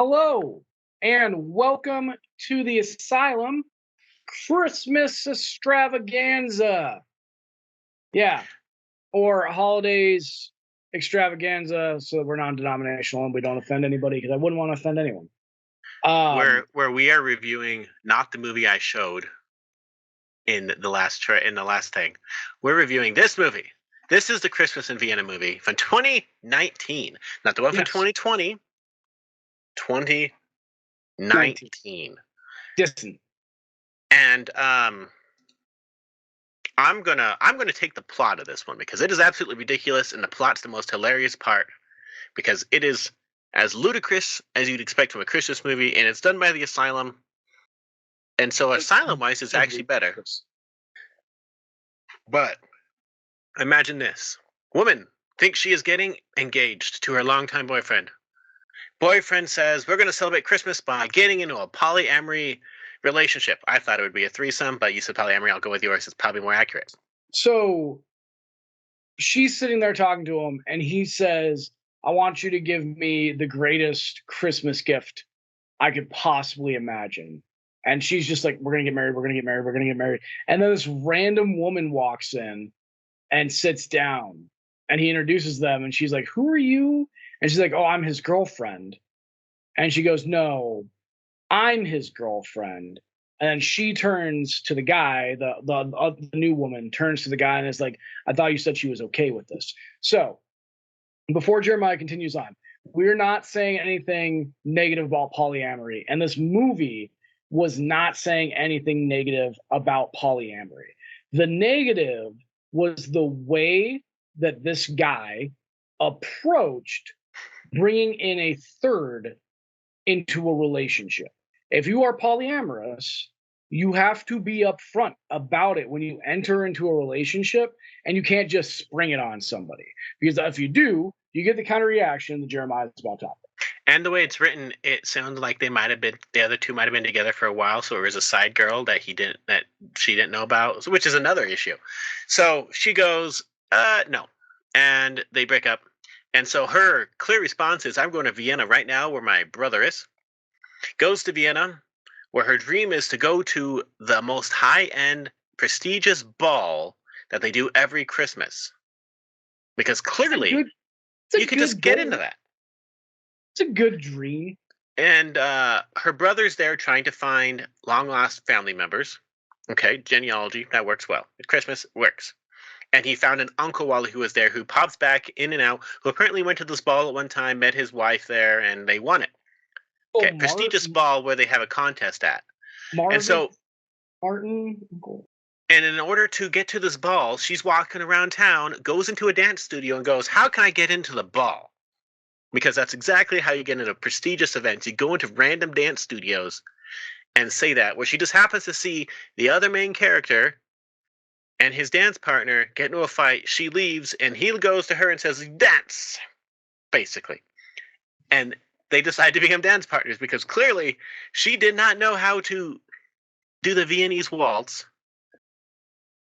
Hello, and welcome to the Asylum Christmas Extravaganza. Yeah, or Holidays Extravaganza, so that we're non-denominational and we don't offend anybody, because I wouldn't want to offend anyone. Where we are reviewing not the movie I showed in the last thing. We're reviewing this movie. This is the Christmas in Vienna movie from 2019, not the one from Yes, 2020. 19. 2019. Distant. And I'm gonna take the plot of this one because it is absolutely ridiculous, and the plot's the most hilarious part because it is as ludicrous as you'd expect from a Christmas movie, and it's done by the Asylum. And so Asylum wise is actually better. But imagine this. Woman thinks she is getting engaged to her longtime boyfriend. Boyfriend says, we're going to celebrate Christmas by getting into a polyamory relationship. I thought it would be a threesome, but you said polyamory. I'll go with yours. It's probably more accurate. So she's sitting there talking to him, and he says, I want you to give me the greatest Christmas gift I could possibly imagine. And she's just like, we're going to get married. We're going to get married. We're going to get married. And then this random woman walks in and sits down, and he introduces them. And she's like, who are you? And she's like, oh, I'm his girlfriend. And she goes, no, I'm his girlfriend. And then she turns to the guy, the new woman turns to the guy and is like, I thought you said she was okay with this. So before Jeremiah continues on, we're not saying anything negative about polyamory. And this movie was not saying anything negative about polyamory. The negative was the way that this guy approached bringing in a third into a relationship. If you are polyamorous, you have to be upfront about it when you enter into a relationship, and you can't just spring it on somebody, because if you do, you get the kind of reaction that Jeremiah is about to talk about. And the way it's written, it sounds like the other two might have been together for a while, so it was a side girl that she didn't know about, which is another issue. So she goes, no. And they break up. And so her clear response is, I'm going to Vienna right now where my brother is. Goes to Vienna, where her dream is to go to the most high-end, prestigious ball that they do every Christmas. Because clearly, you can just get into that. It's a good dream. And her brother's there trying to find long-lost family members. Okay, genealogy, that works well. At Christmas, works. And he found an uncle while he was there who pops back in and out, who apparently went to this ball at one time, met his wife there, and they won it. Okay, prestigious ball where they have a contest at. Marvin, and so Martin. And in order to get to this ball, she's walking around town, goes into a dance studio and goes, how can I get into the ball? Because that's exactly how you get into prestigious events. You go into random dance studios and say that, where she just happens to see the other main character and his dance partner get into a fight. She leaves and he goes to her and says, dance, basically. And they decide to become dance partners because clearly she did not know how to do the Viennese waltz.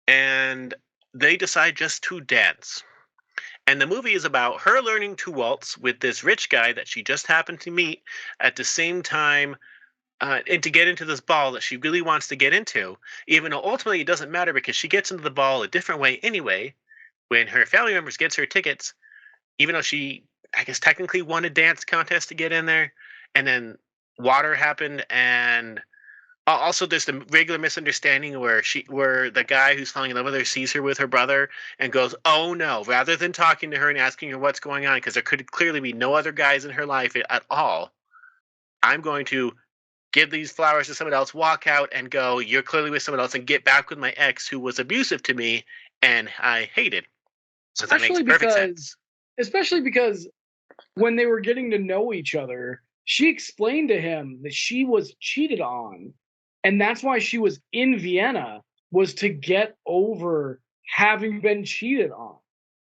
And they decide just to dance. And the movie is about her learning to waltz with this rich guy that she just happened to meet at the same time, and to get into this ball that she really wants to get into, even though ultimately it doesn't matter because she gets into the ball a different way anyway. When her family members gets her tickets, even though she, I guess, technically won a dance contest to get in there, and then water happened, and also there's the regular misunderstanding where the guy who's falling in love with her sees her with her brother and goes, oh no, rather than talking to her and asking her what's going on, because there could clearly be no other guys in her life at all, I'm going to give these flowers to someone else, walk out and go, you're clearly with someone else, and get back with my ex who was abusive to me and I hated. So that makes perfect sense. Especially because when they were getting to know each other, she explained to him that she was cheated on. And that's why she was in Vienna, was to get over having been cheated on.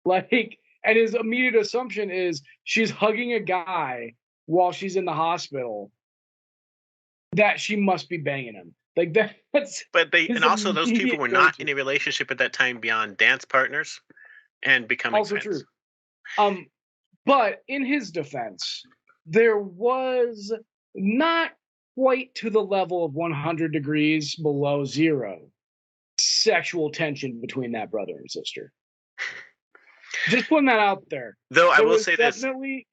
Like, and his immediate assumption is she's hugging a guy while she's in the hospital, that she must be banging him. Like that's. But also those people were not in a relationship at that time beyond dance partners and becoming also friends. True. But in his defense, there was not quite to the level of 100 degrees below zero sexual tension between that brother and sister. Just putting that out there. Though I There will was say this, definitely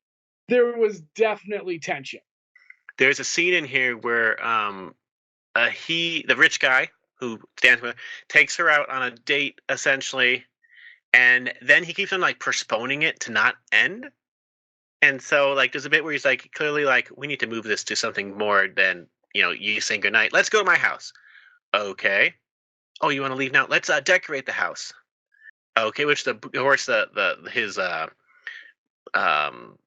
there was definitely tension. there's a scene in here where the rich guy who stands with, takes her out on a date essentially, and then he keeps on like postponing it to not end. And so like there's a bit where he's like clearly like we need to move this to something more than you saying goodnight. Let's go to my house. Okay. Oh, you want to leave now? Let's decorate the house. Okay, which the of course the his um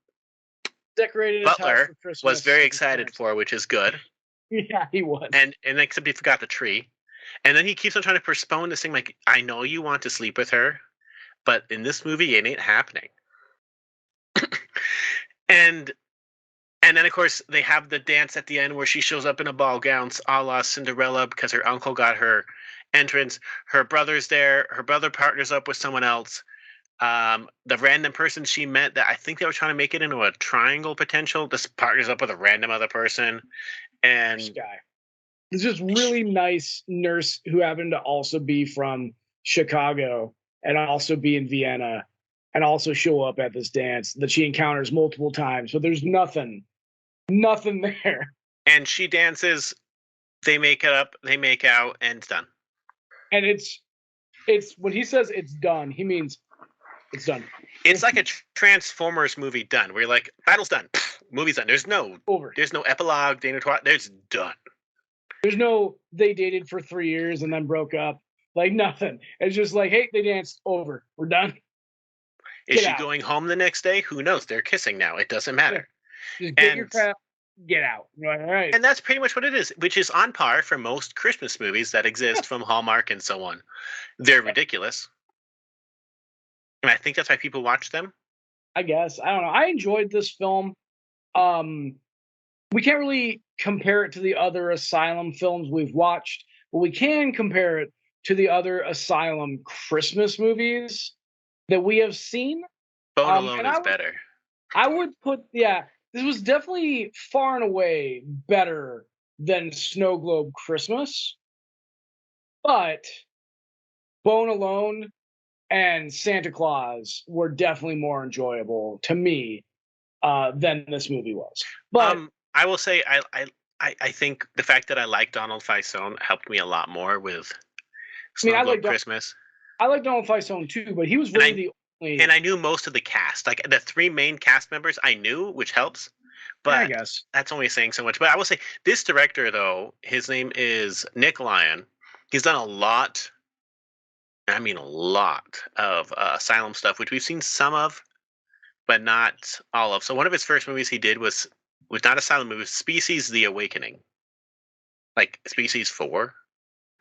Decorated his house butler for was Christmas. very with his excited parents. for, which is good. Yeah, he was. And except he forgot the tree. And then he keeps on trying to postpone this thing like I know you want to sleep with her, but in this movie it ain't happening. And and then of course they have the dance at the end where she shows up in a ball gown, a la Cinderella, because her uncle got her entrance. Her brother's there. Her brother partners up with someone else. The random person she met that I think they were trying to make it into a triangle potential. This partners up with a random other person, This and guy. He's just really nice nurse who happened to also be from Chicago and also be in Vienna and also show up at this dance that she encounters multiple times. But there's nothing there. and she dances. They make it up. They make out, and it's done. And it's when he says it's done, he means it's done. It's like a Transformers movie done. Where you're like, battle's done, movie's done. Over. There's no epilogue. There's done. There's no they dated for 3 years and then broke up. Like nothing. It's just like, hey, they danced over. We're done. Is Get she out. going home the next day? Who knows? They're kissing now. It doesn't matter. Just get your And crap, get out. You're like, all right. and that's pretty much what it is, which is on par for most Christmas movies that exist from Hallmark and so on. They're ridiculous. And I think that's why people watch them. I guess. I don't know. I enjoyed this film. Um, we can't really compare it to the other Asylum films we've watched, but we can compare it to the other Asylum Christmas movies that we have seen. Bone And Alone is better. I would put, yeah, this was definitely far and away better than Snow Globe Christmas, but Bone Alone and Santa Claus were definitely more enjoyable to me than this movie was. But I will say I think the fact that I like Donald Faison helped me a lot more with I mean, Snow Globe Christmas. I like Donald Faison too, but he was really the only. And I knew most of the cast, like the three main cast members, I knew, which helps. But Yeah, I guess that's only saying so much. But I will say this director, though, his name is Nick Lyon. He's done a lot. I mean, a lot of Asylum stuff, which we've seen some of, but not all of. So one of his first movies he did was not Asylum, it was Species: The Awakening, like Species 4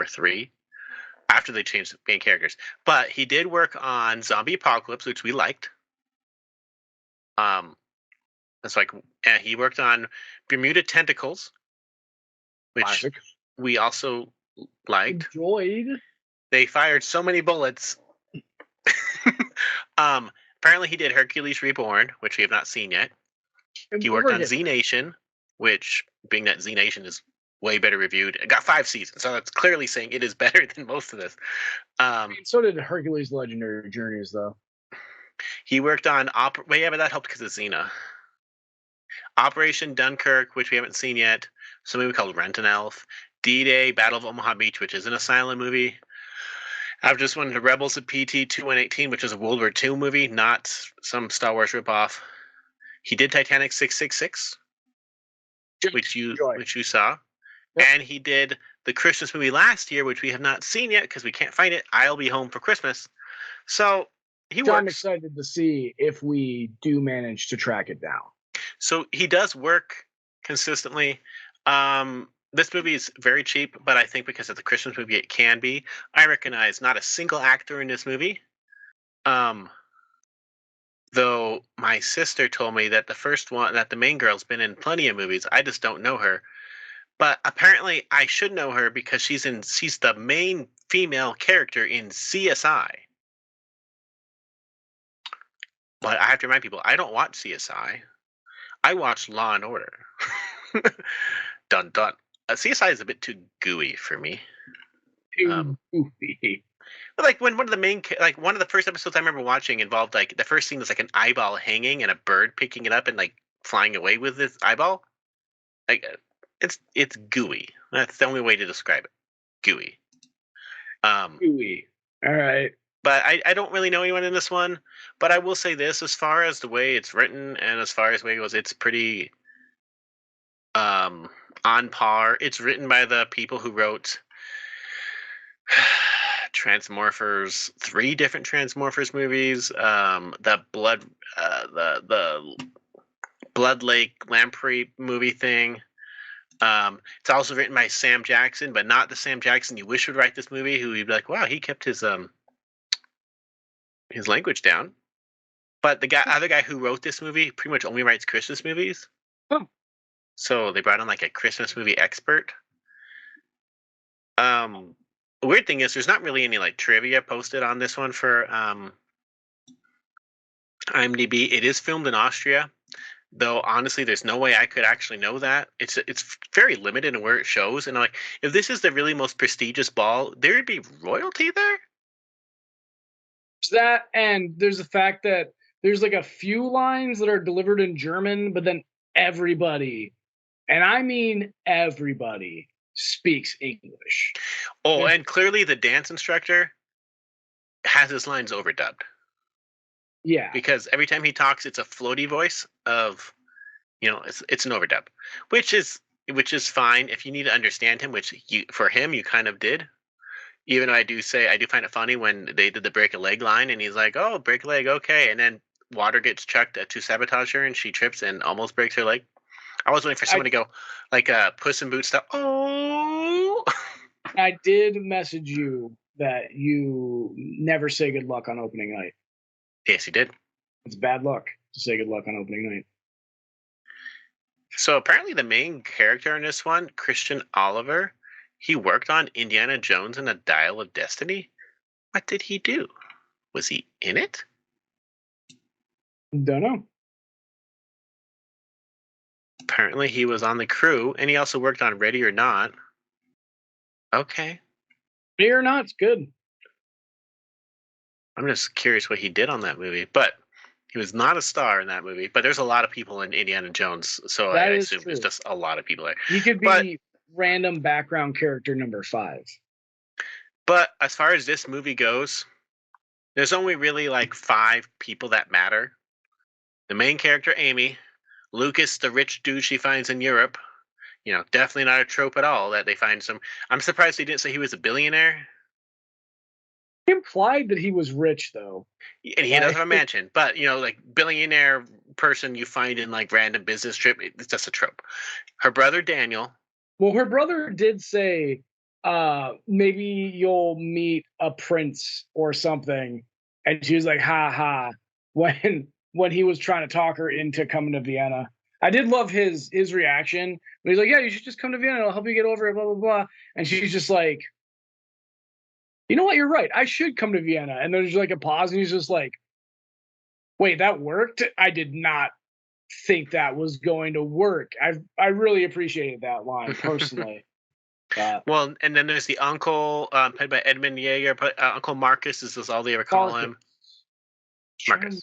or 3. After they changed the main characters, but he did work on Zombie Apocalypse, which we liked. That's like he worked on Bermuda Tentacles, which classic. we also liked. Enjoyed. They fired so many bullets. Apparently he did Hercules Reborn, which we have not seen yet. He worked on Z Nation, which, being that Z Nation is way better reviewed, it got 5 seasons, so that's clearly saying it is better than most of this. So did Hercules Legendary Journeys, though. He worked on well, yeah, but that helped because of Xena. Operation Dunkirk, which we haven't seen yet. Some movie called Rent an Elf. D-Day, Battle of Omaha Beach, which is an Asylum movie. I've just won The Rebels of PT 2118, which is a World War II movie, not some Star Wars ripoff. He did Titanic 666, which you saw. Yep. And he did the Christmas movie last year, which we have not seen yet because we can't find it. I'll Be Home for Christmas. So I'm excited to see if we do manage to track it down. So he does work consistently. This movie is very cheap, but I think because it's a Christmas movie, it can be. I recognize not a single actor in this movie. Though my sister told me that the main girl's been in plenty of movies. I just don't know her. But apparently I should know her because she's the main female character in CSI. But I have to remind people, I don't watch CSI. I watched Law and Order. Dun dun. CSI is a bit too gooey for me. Too Um, goofy. but like when one of the like one of the first episodes I remember watching involved like the first scene was like an eyeball hanging and a bird picking it up and like flying away with this eyeball. Like it's gooey. That's the only way to describe it. Gooey. Um, Gooey. All right. but I don't really know anyone in this one. But I will say this: as far as the way it's written and as far as the way it goes, it's pretty um on par. It's written by the people who wrote Transmorphers, three different Transmorphers movies. The Blood Lake Lamprey movie thing. It's also written by Sam Jackson, but not the Sam Jackson you wish would write this movie. Who you'd be like, wow, he kept his language down. But the other guy who wrote this movie pretty much only writes Christmas movies. Oh, So they brought in like a Christmas movie expert. Um, the weird thing is there's not really any like trivia posted on this one for IMDb. It is filmed in Austria, though honestly there's no way I could actually know that. It's very limited in where it shows, and like if this is the really most prestigious ball, there would be royalty there. there's that, and there's the fact that there's like a few lines that are delivered in German, but then everybody, and I mean everybody, speaks English. Oh, Yeah. and clearly the dance instructor has his lines overdubbed Yeah. because every time he talks it's a floaty voice of, it's an overdub, which is fine if you need to understand him, which you for him you kind of did. Even though I do find it funny when they did the break a leg line and he's like, "Oh, break a leg, okay," and then water gets chucked to sabotage her and she trips and almost breaks her leg. I was waiting for I someone to go like Puss in Boots style. Oh, I did message you that you never say good luck on opening night. yes, he did. It's bad luck to say good luck on opening night. So apparently, the main character in this one, Christian Oliver, he worked on Indiana Jones and the Dial of Destiny. What did he do? Was he in it? Don't know. Apparently, he was on the crew, and he also worked on Ready or Not. Okay, Fear or not, it's good. I'm just curious what he did on that movie, but he was not a star in that movie. But there's a lot of people in Indiana Jones, so I That is assume there's true. just a lot of people there. He could But be random background character number 5. but as far as this movie goes, there's only really like five people that matter. The main character, Amy, Lucas, the rich dude she finds in Europe. Definitely not a trope at all that they find some. I'm surprised they didn't say he was a billionaire. He implied that he was rich, though. And he does Like, have a mansion, but like billionaire person you find in like random business trip, it's just a trope. Her brother Daniel, well, her brother did say, maybe you'll meet a prince or something, and she was like, "Ha ha," when he was trying to talk her into coming to Vienna. I did love his reaction. But he's like, "Yeah, you should just come to Vienna. I'll help you get over it." Blah blah blah. And she's just like, "You know what? You're right. I should come to Vienna." And there's like a pause, and he's just like, "Wait, that worked? I did not think that was going to work." I really appreciated that line personally. well, and then there's the uncle, played by Edmund Yeager, but Uncle Marcus is all they ever call Marcus. him. Marcus.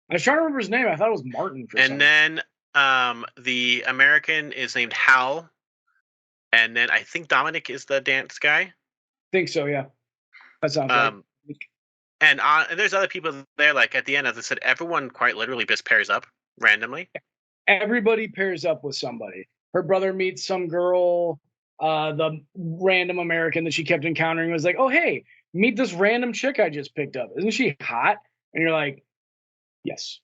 I was trying to remember his name. I thought it was Martin for some And reason. then the American is named Hal, and then I think Dominic is the dance guy. Think so, yeah. That sounds right. Um, and there's other people there. Like at the end, as I said, everyone quite literally just pairs up randomly. Everybody pairs up with somebody. Her brother meets some girl. The random American that she kept encountering was like, "Oh, hey, meet this random chick I just picked up. Isn't she hot?" And you're like, "Yes."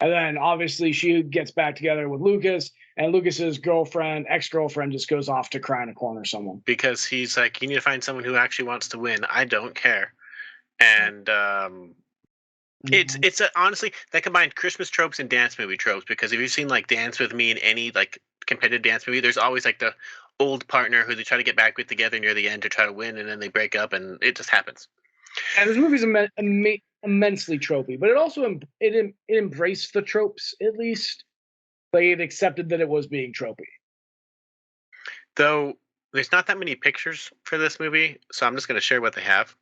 And then obviously she gets back together with Lucas, and Lucas's girlfriend, ex-girlfriend, just goes off to cry in a corner somewhere. Because he's like, you need to find someone who actually wants to win. I don't care. And it's honestly that combined Christmas tropes and dance movie tropes. Because if you've seen like Dance with Me in any like competitive dance movie, there's always like the old partner who they try to get back with together near the end to try to win, and then they break up, and it just happens. And this movie's immensely tropey, but it also it embraced the tropes at least. They had accepted that it was being tropey. Though there's not that many pictures for this movie, so I'm just going to share what they have.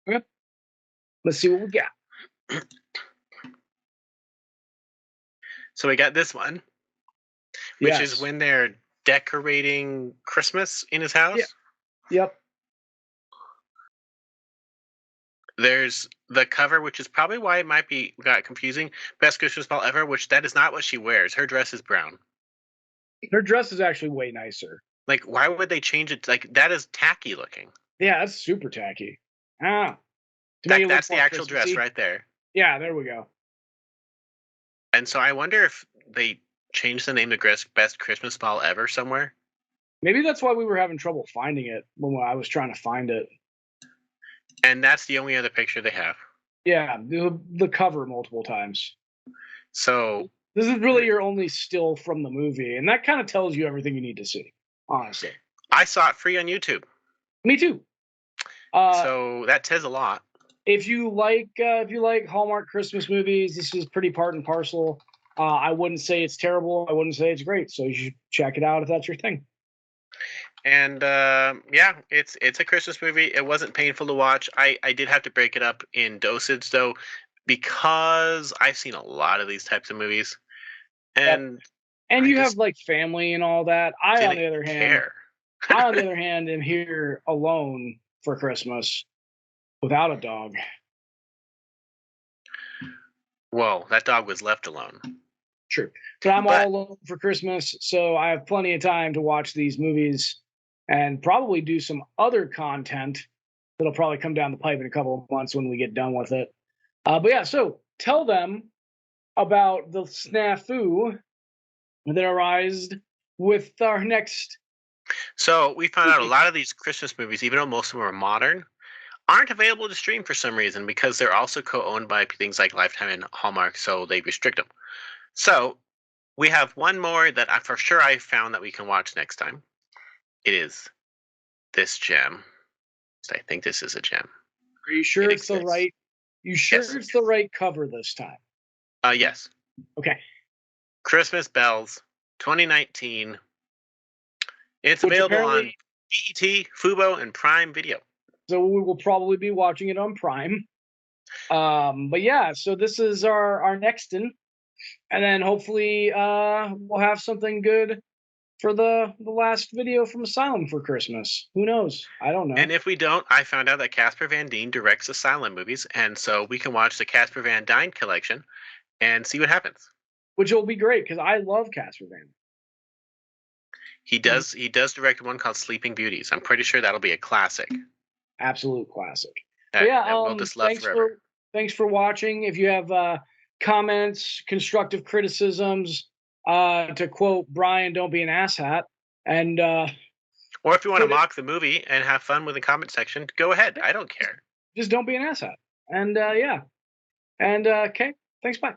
Okay. Let's see what we got. So we got this one, which is Yes. when they're decorating Christmas in his Yeah. house. Yep. There's the cover, which is probably why it might be got confusing. Best Christmas ball ever, which that is not what she wears. Her dress is brown. Her dress is actually way nicer. Like, why would they change it? Like, that is tacky looking. Yeah, that's super tacky. Ah. That's the actual dress right there. Yeah, there we go. And so I wonder if they changed the name to Best Christmas Ball Ever somewhere. Maybe that's why we were having trouble finding it when I was trying to find it. And that's the only other picture they have. Yeah, the cover multiple times. So this is really your only still from the movie, and that kind of tells you everything you need to see, honestly. I saw it free on YouTube. Me too. So that says a lot. If you like Hallmark Christmas movies, this is pretty part and parcel. I wouldn't say it's terrible. I wouldn't say it's great. So you should check it out if that's your thing. And yeah, it's a Christmas movie. It wasn't painful to watch. I did have to break it up in dosage though, because I've seen a lot of these types of movies, and you have like family and all that. I, on the other hand, am here alone for Christmas without a dog. Whoa, that dog was left alone. True. But I'm all alone for Christmas, so I have plenty of time to watch these movies and probably do some other content that'll probably come down the pipe in a couple of months when we get done with it. But yeah, so tell them about the snafu that arose with our next. So we found out a lot of these Christmas movies, even though most of them are modern, aren't available to stream for some reason because they're also co-owned by things like Lifetime and Hallmark, so they restrict them. So we have one more that for sure I found that we can watch next time. It is this gem. I think this is a gem. Are you sure it's the right? You sure it's the right cover this time? Yes. Okay. Christmas Bells, 2019. It's available on BET, Fubo, and Prime Video. So we will probably be watching it on Prime. But yeah, so this is our next one. And then hopefully we'll have something good for the last video from Asylum for Christmas. Who knows? I don't know. And if we don't, I found out that Casper Van Dien directs Asylum movies, and so we can watch the Casper Van Dien collection and see what happens. Which will be great because I love Casper Van. He does direct one called Sleeping Beauties. I'm pretty sure that'll be a classic. Absolute classic. We'll just love forever. Thanks for watching. If you have comments, constructive criticisms, to quote Brian, don't be an asshat. And or if you want to mock the movie and have fun with the comment section, go ahead. I don't care. Just don't be an asshat. And yeah. And okay. Thanks, bye.